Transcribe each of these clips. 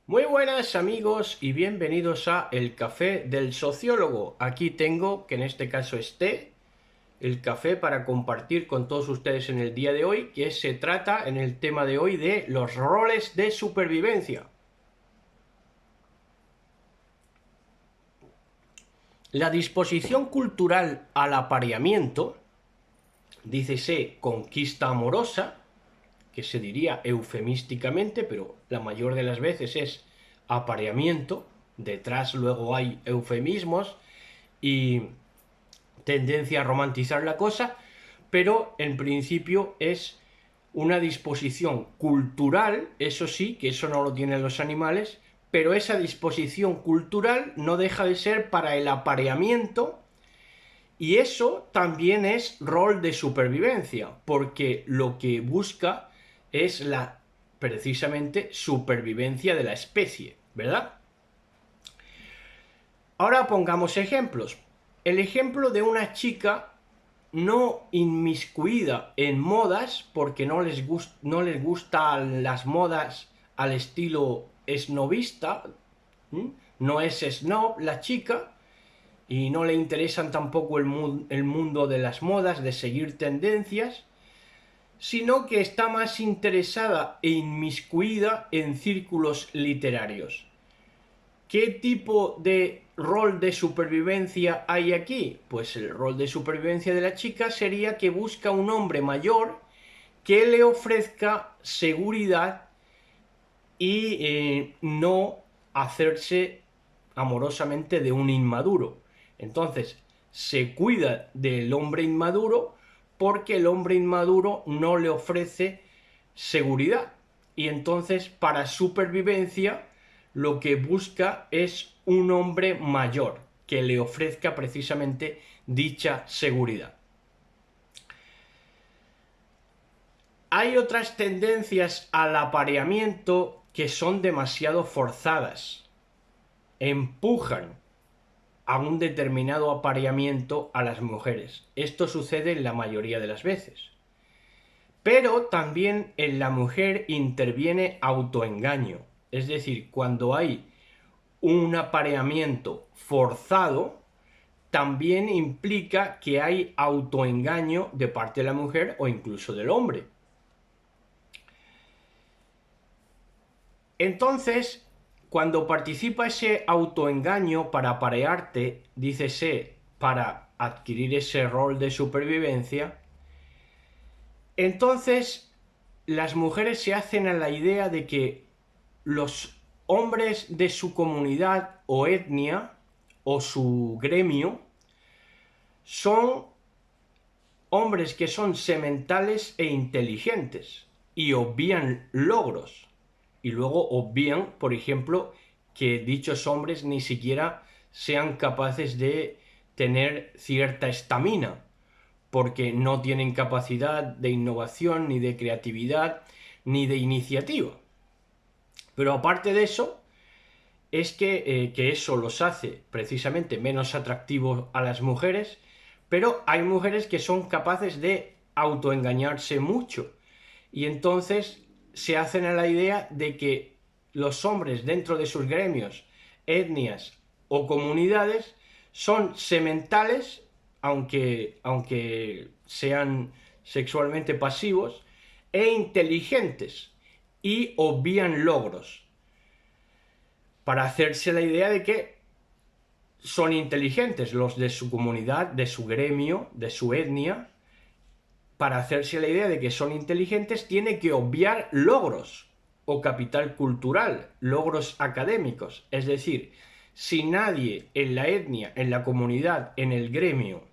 Muy buenas amigos y bienvenidos a El Café del Sociólogo. Aquí tengo, que en este caso es té, el café para compartir con todos ustedes en el día de hoy, que se trata en el tema de hoy de los roles de supervivencia. La disposición cultural al apareamiento, dícese conquista amorosa, que se diría eufemísticamente, pero la mayor de las veces es apareamiento. Detrás luego hay eufemismos y tendencia a romantizar la cosa, pero en principio es una disposición cultural, eso sí, que eso no lo tienen los animales, pero esa disposición cultural no deja de ser para el apareamiento, y eso también es rol de supervivencia, porque lo que busca es la precisamente supervivencia de la especie, ¿verdad? Ahora pongamos ejemplos. El ejemplo de una chica no inmiscuida en modas, porque no les gustan las modas al estilo snobista, no es snob la chica, y no le interesan tampoco el mundo de las modas, de seguir tendencias, sino que está más interesada e inmiscuida en círculos literarios. ¿Qué tipo de rol de supervivencia hay aquí? Pues el rol de supervivencia de la chica sería que busca un hombre mayor que le ofrezca seguridad y no hacerse amorosamente de un inmaduro. Entonces, se cuida del hombre inmaduro porque el hombre inmaduro no le ofrece seguridad. Y entonces, para supervivencia, lo que busca es un hombre mayor que le ofrezca precisamente dicha seguridad. Hay otras tendencias al apareamiento que son demasiado forzadas. Empujan a un determinado apareamiento a las mujeres. Esto sucede en la mayoría de las veces. Pero también en la mujer interviene autoengaño. Es decir, cuando hay un apareamiento forzado, también implica que hay autoengaño de parte de la mujer o incluso del hombre. Entonces, cuando participa ese autoengaño para aparearte, dícese para adquirir ese rol de supervivencia, entonces las mujeres se hacen a la idea de que los hombres de su comunidad o etnia o su gremio son hombres que son sementales e inteligentes y obvian logros. Y luego obvian, por ejemplo, que dichos hombres ni siquiera sean capaces de tener cierta estamina, porque no tienen capacidad de innovación, ni de creatividad, ni de iniciativa. Pero aparte de eso, es que eso los hace precisamente menos atractivos a las mujeres, pero hay mujeres que son capaces de autoengañarse mucho y entonces se hacen a la idea de que los hombres dentro de sus gremios, etnias o comunidades son sementales, aunque sean sexualmente pasivos, e inteligentes y obvian logros, para hacerse la idea de que son inteligentes los de su comunidad, de su gremio, de su etnia. Para hacerse la idea de que son inteligentes, tiene que obviar logros o capital cultural, logros académicos. Es decir, si nadie en la etnia, en la comunidad, en el gremio,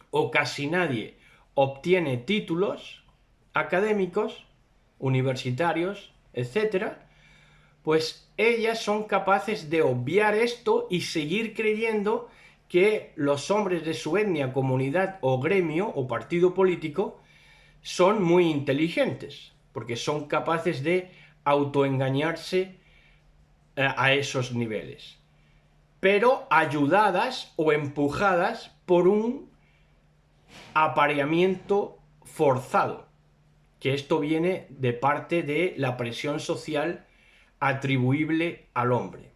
o casi nadie obtiene títulos académicos, universitarios, etcétera, pues ellas son capaces de obviar esto y seguir creyendo que los hombres de su etnia, comunidad o gremio o partido político son muy inteligentes, porque son capaces de autoengañarse a esos niveles, pero ayudadas o empujadas por un apareamiento forzado, que esto viene de parte de la presión social atribuible al hombre.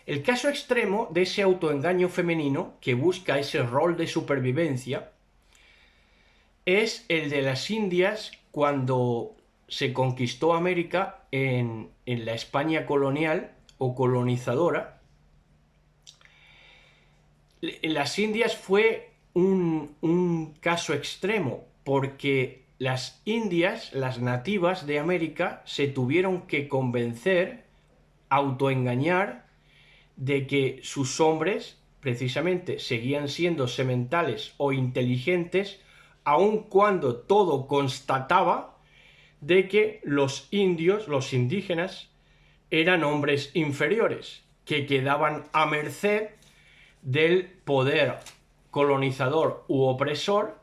El caso extremo de ese autoengaño femenino que busca ese rol de supervivencia es el de las Indias cuando se conquistó América en la España colonial o colonizadora. Las Indias fue un caso extremo porque las indias, las nativas de América, se tuvieron que convencer, autoengañar, de que sus hombres precisamente seguían siendo sementales o inteligentes, aun cuando todo constataba de que los indios, los indígenas, eran hombres inferiores, que quedaban a merced del poder colonizador u opresor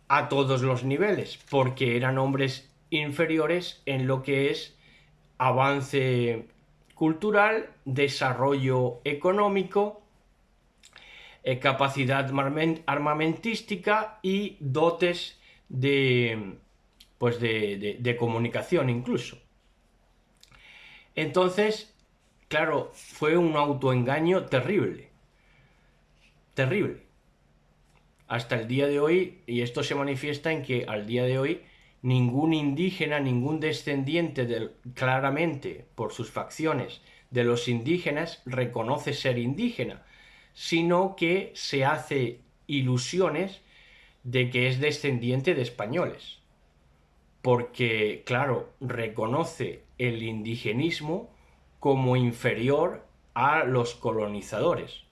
a todos los niveles, porque eran hombres inferiores en lo que es avance cultural, desarrollo económico, capacidad armamentística y dotes de comunicación incluso. Entonces, claro, fue un autoengaño terrible, terrible. Hasta el día de hoy, y esto se manifiesta en que al día de hoy ningún indígena, ningún descendiente claramente por sus facciones de los indígenas reconoce ser indígena, sino que se hace ilusiones de que es descendiente de españoles, porque, claro, reconoce el indigenismo como inferior a los colonizadores.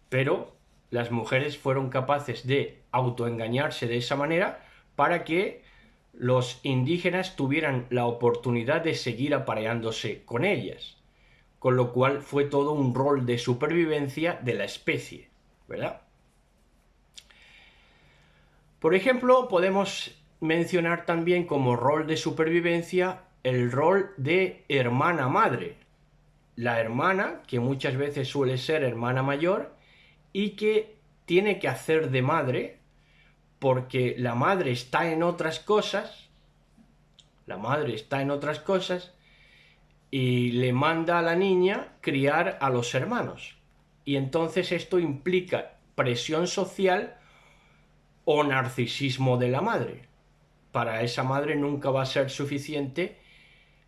Pero las mujeres fueron capaces de autoengañarse de esa manera para que los indígenas tuvieran la oportunidad de seguir apareándose con ellas, con lo cual fue todo un rol de supervivencia de la especie, ¿verdad? Por ejemplo, podemos mencionar también como rol de supervivencia el rol de hermana madre. La hermana, que muchas veces suele ser hermana mayor, y que tiene que hacer de madre porque la madre está en otras cosas, y le manda a la niña criar a los hermanos. Y entonces esto implica presión social o narcisismo de la madre. Para esa madre nunca va a ser suficiente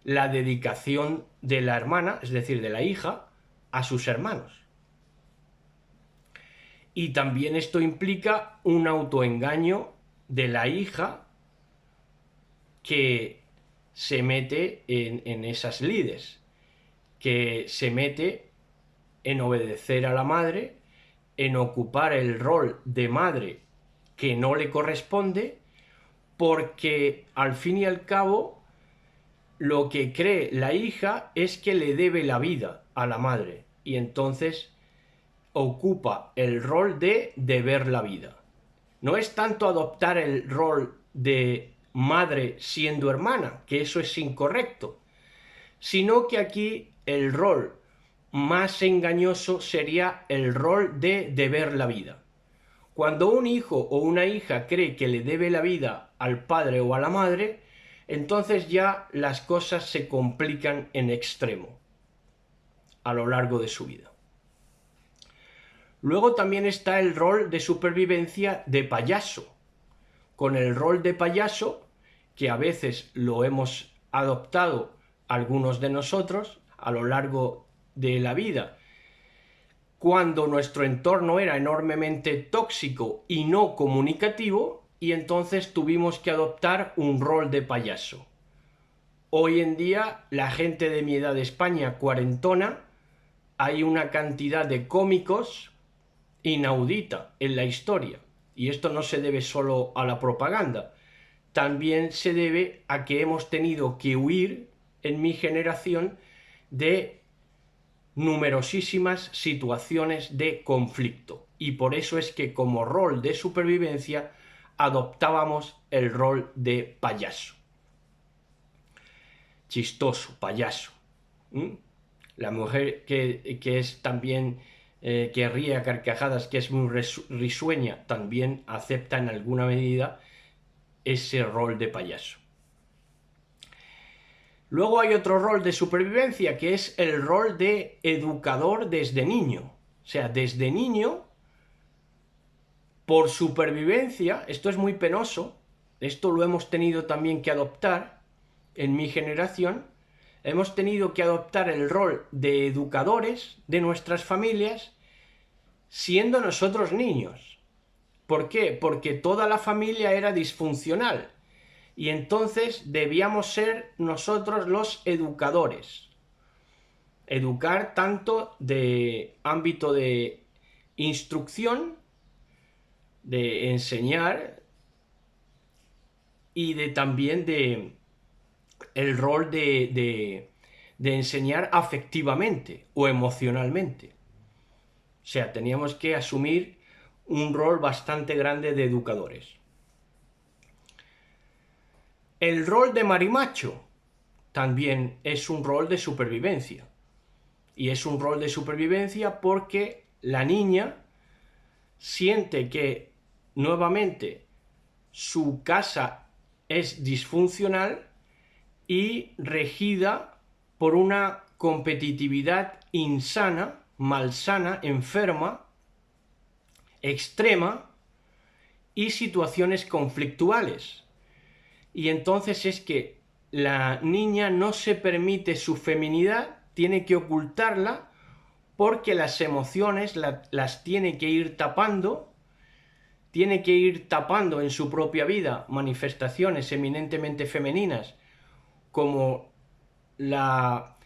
la dedicación de la hermana, es decir, de la hija, a sus hermanos. Y también esto implica un autoengaño de la hija que se mete en esas lides, que se mete en obedecer a la madre, en ocupar el rol de madre que no le corresponde, porque al fin y al cabo lo que cree la hija es que le debe la vida a la madre, y entonces ocupa el rol de deber la vida. No es tanto adoptar el rol de madre siendo hermana, que eso es incorrecto, sino que aquí el rol más engañoso sería el rol de deber la vida. Cuando un hijo o una hija cree que le debe la vida al padre o a la madre, entonces ya las cosas se complican en extremo a lo largo de su vida. Luego también está el rol de supervivencia de payaso. Con el rol de payaso, que a veces lo hemos adoptado algunos de nosotros a lo largo de la vida, cuando nuestro entorno era enormemente tóxico y no comunicativo, y entonces tuvimos que adoptar un rol de payaso. Hoy en día, la gente de mi edad de España, cuarentona, hay una cantidad de cómicos inaudita en la historia. Y esto no se debe solo a la propaganda, también se debe a que hemos tenido que huir en mi generación de numerosísimas situaciones de conflicto. Y por eso es que como rol de supervivencia adoptábamos el rol de payaso. Chistoso, payaso. La mujer que es también que ríe a carcajadas, que es muy risueña, también acepta en alguna medida ese rol de payaso. Luego hay otro rol de supervivencia, que es el rol de educador desde niño. O sea, desde niño, por supervivencia, esto es muy penoso, esto lo hemos tenido también que adoptar en mi generación, hemos tenido que adoptar el rol de educadores de nuestras familias siendo nosotros niños. ¿Por qué? Porque toda la familia era disfuncional y entonces debíamos ser nosotros los educadores. Educar tanto de ámbito de instrucción, de enseñar y de también de el rol de enseñar afectivamente o emocionalmente. O sea, teníamos que asumir un rol bastante grande de educadores. El rol de marimacho también es un rol de supervivencia. Y es un rol de supervivencia porque la niña siente que nuevamente su casa es disfuncional y regida por una competitividad insana, malsana, enferma, extrema y situaciones conflictuales. Y entonces es que la niña no se permite su feminidad, tiene que ocultarla porque las emociones las tiene que ir tapando, tiene que ir tapando en su propia vida manifestaciones eminentemente femeninas como la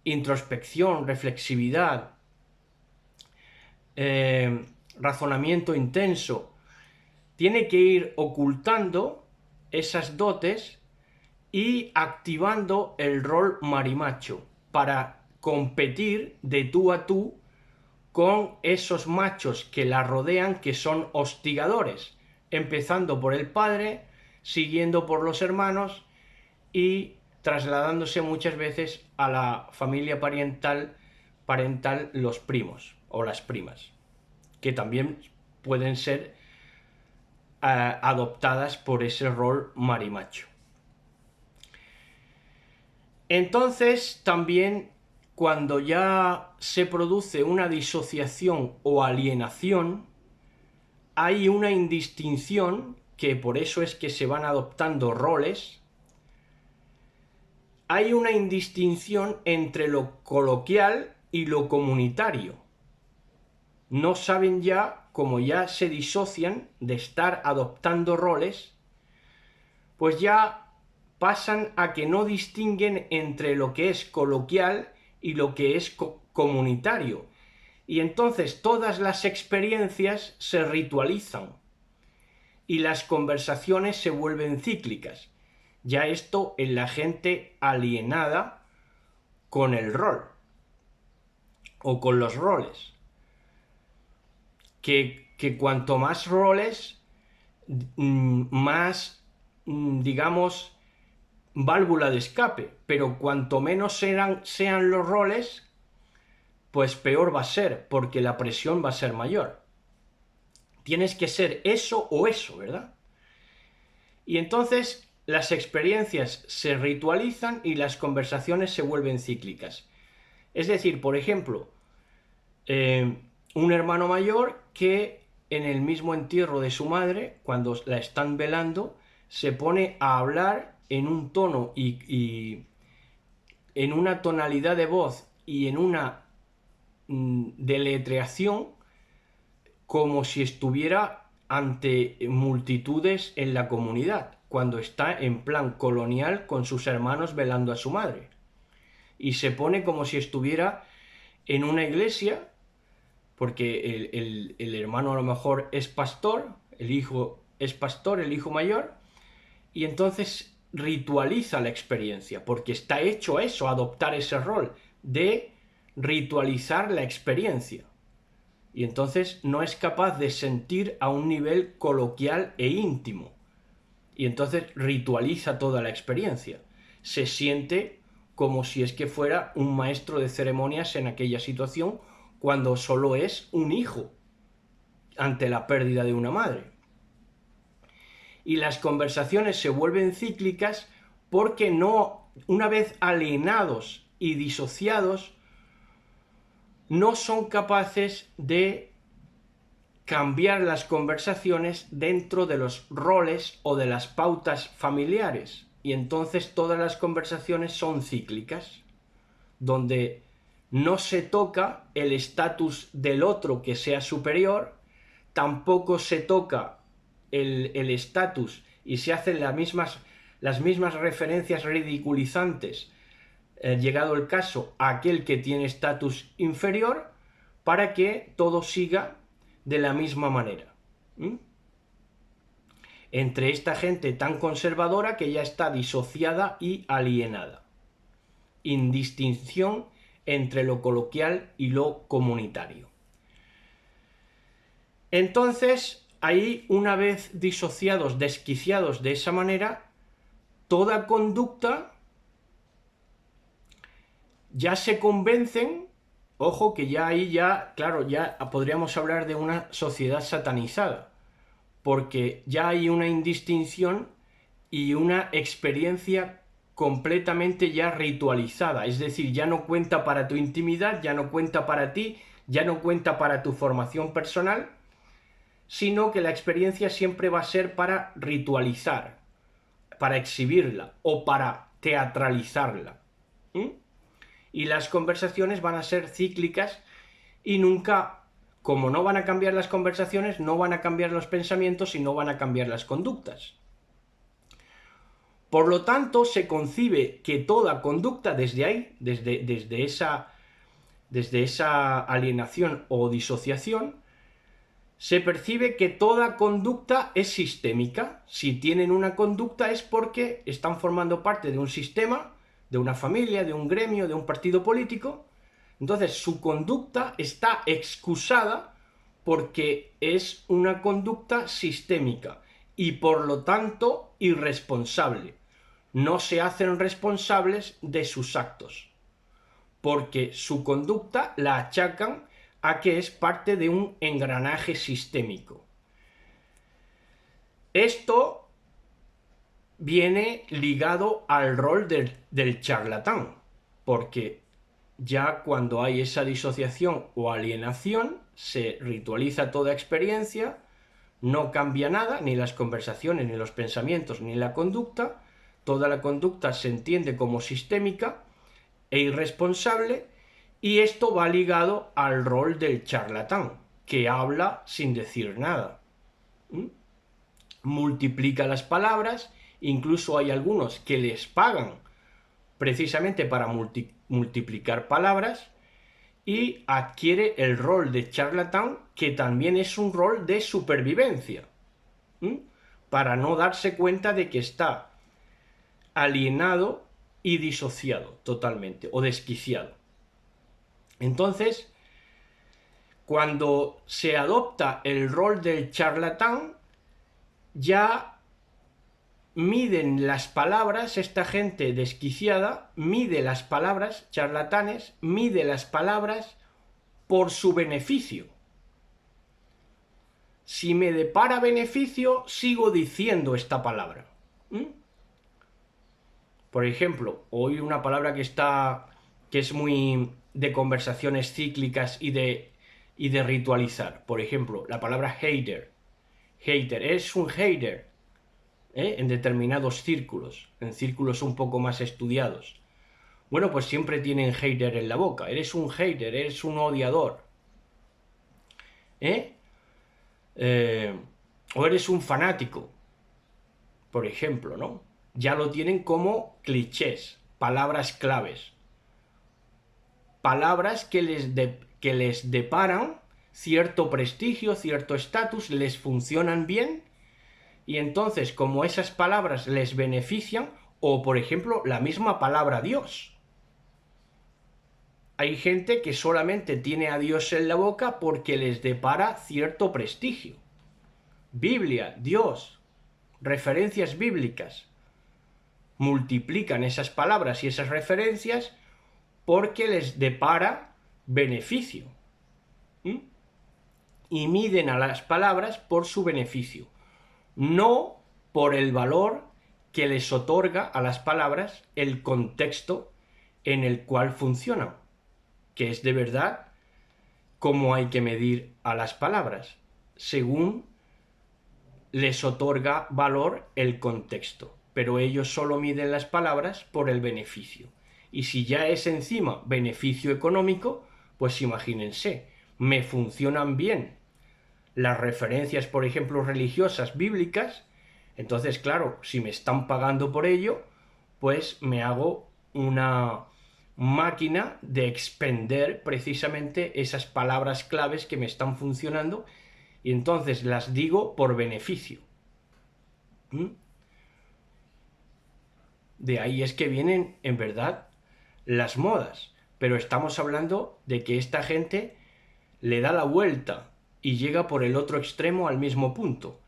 introspección, reflexividad, razonamiento intenso, tiene que ir ocultando esas dotes y activando el rol marimacho para competir de tú a tú con esos machos que la rodean, que son hostigadores, empezando por el padre, siguiendo por los hermanos y trasladándose muchas veces a la familia parental los primos o las primas, que también pueden ser adoptadas por ese rol marimacho. Entonces, también cuando ya se produce una disociación o alienación, hay una indistinción, que por eso es que se van adoptando roles, hay una indistinción entre lo coloquial y lo comunitario. No saben ya, como ya se disocian de estar adoptando roles, pues ya pasan a que no distinguen entre lo que es coloquial y lo que es comunitario. Y entonces todas las experiencias se ritualizan y las conversaciones se vuelven cíclicas. Ya esto en la gente alienada con el rol o con los roles. Que cuanto más roles, más, digamos, válvula de escape, pero cuanto menos sean los roles, pues peor va a ser, porque la presión va a ser mayor. Tienes que ser eso o eso, ¿verdad? Y entonces las experiencias se ritualizan y las conversaciones se vuelven cíclicas. Es decir, por ejemplo, un hermano mayor que en el mismo entierro de su madre, cuando la están velando, se pone a hablar en un tono y en una tonalidad de voz y en una deletreación como si estuviera ante multitudes en la comunidad, cuando está en plan colonial con sus hermanos velando a su madre. Y se pone como si estuviera en una iglesia, porque el hermano a lo mejor es pastor, el hijo es pastor, el hijo mayor, y entonces ritualiza la experiencia, porque está hecho eso, adoptar ese rol de ritualizar la experiencia. Y entonces no es capaz de sentir a un nivel coloquial e íntimo. Y entonces ritualiza toda la experiencia. Se siente como si es que fuera un maestro de ceremonias en aquella situación, cuando solo es un hijo ante la pérdida de una madre. Y las conversaciones se vuelven cíclicas porque no una vez alienados y disociados, no son capaces de cambiar las conversaciones dentro de los roles o de las pautas familiares. Y entonces todas las conversaciones son cíclicas, donde no se toca el estatus del otro que sea superior, tampoco se toca el estatus y se hacen las mismas referencias ridiculizantes, llegado el caso, a aquel que tiene estatus inferior, para que todo siga de la misma manera. Entre esta gente tan conservadora que ya está disociada y alienada. Indistinción entre lo coloquial y lo comunitario. Entonces, ahí, una vez disociados, desquiciados de esa manera, toda conducta ya se convencen, ojo que ya ahí claro, ya podríamos hablar de una sociedad satanizada, porque ya hay una indistinción y una experiencia completamente ya ritualizada, es decir, ya no cuenta para tu intimidad, ya no cuenta para ti, ya no cuenta para tu formación personal, sino que la experiencia siempre va a ser para ritualizar, para exhibirla o para teatralizarla. Y las conversaciones van a ser cíclicas y nunca, como no van a cambiar las conversaciones, no van a cambiar los pensamientos y no van a cambiar las conductas. Por lo tanto, se concibe que toda conducta desde ahí, desde esa alienación o disociación, se percibe que toda conducta es sistémica. Si tienen una conducta es porque están formando parte de un sistema, de una familia, de un gremio, de un partido político. Entonces su conducta está excusada porque es una conducta sistémica y por lo tanto irresponsable. No se hacen responsables de sus actos, porque su conducta la achacan a que es parte de un engranaje sistémico. Esto viene ligado al rol del charlatán, porque ya cuando hay esa disociación o alienación, se ritualiza toda experiencia, no cambia nada, ni las conversaciones, ni los pensamientos, ni la conducta. Toda la conducta se entiende como sistémica e irresponsable, y esto va ligado al rol del charlatán, que habla sin decir nada. Multiplica las palabras, incluso hay algunos que les pagan precisamente para multiplicar palabras, y adquiere el rol de charlatán, que también es un rol de supervivencia, para no darse cuenta de que está alienado y disociado totalmente, o desquiciado. Entonces, cuando se adopta el rol del charlatán, ya miden las palabras, esta gente desquiciada mide las palabras, charlatanes, mide las palabras por su beneficio. Si me depara beneficio, sigo diciendo esta palabra. Por ejemplo, hoy una palabra que es muy de conversaciones cíclicas y de ritualizar. Por ejemplo, la palabra hater. Hater, es un hater, en determinados círculos, en círculos un poco más estudiados. Bueno, pues siempre tienen hater en la boca. Eres un hater, eres un odiador. O eres un fanático, por ejemplo, ¿no? Ya lo tienen como clichés, palabras claves. Palabras que les deparan cierto prestigio, cierto estatus, les funcionan bien, y entonces, como esas palabras les benefician, o por ejemplo, la misma palabra Dios. Hay gente que solamente tiene a Dios en la boca porque les depara cierto prestigio. Biblia, Dios, referencias bíblicas. Multiplican esas palabras y esas referencias porque les depara beneficio. Y miden a las palabras por su beneficio, no por el valor que les otorga a las palabras el contexto en el cual funcionan, que es de verdad cómo hay que medir a las palabras, según les otorga valor el contexto, pero ellos solo miden las palabras por el beneficio. Y si ya es encima beneficio económico, pues imagínense, me funcionan bien las referencias, por ejemplo, religiosas, bíblicas, entonces, claro, si me están pagando por ello, pues me hago una máquina de expender precisamente esas palabras claves que me están funcionando y entonces las digo por beneficio. De ahí es que vienen, en verdad, las modas. Pero estamos hablando de que esta gente le da la vuelta y llega por el otro extremo al mismo punto.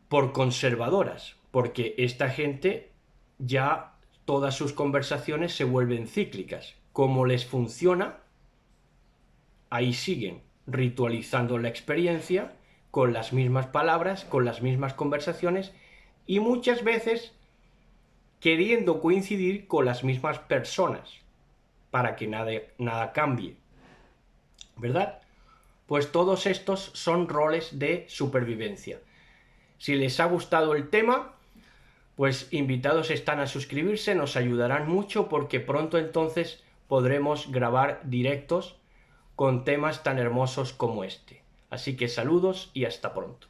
Por conservadoras, porque esta gente ya todas sus conversaciones se vuelven cíclicas. Como les funciona, ahí siguen ritualizando la experiencia con las mismas palabras, con las mismas conversaciones y muchas veces queriendo coincidir con las mismas personas para que nada cambie, ¿verdad? Pues todos estos son roles de supervivencia. Si les ha gustado el tema, pues invitados están a suscribirse, nos ayudarán mucho porque pronto entonces podremos grabar directos con temas tan hermosos como este. Así que saludos y hasta pronto.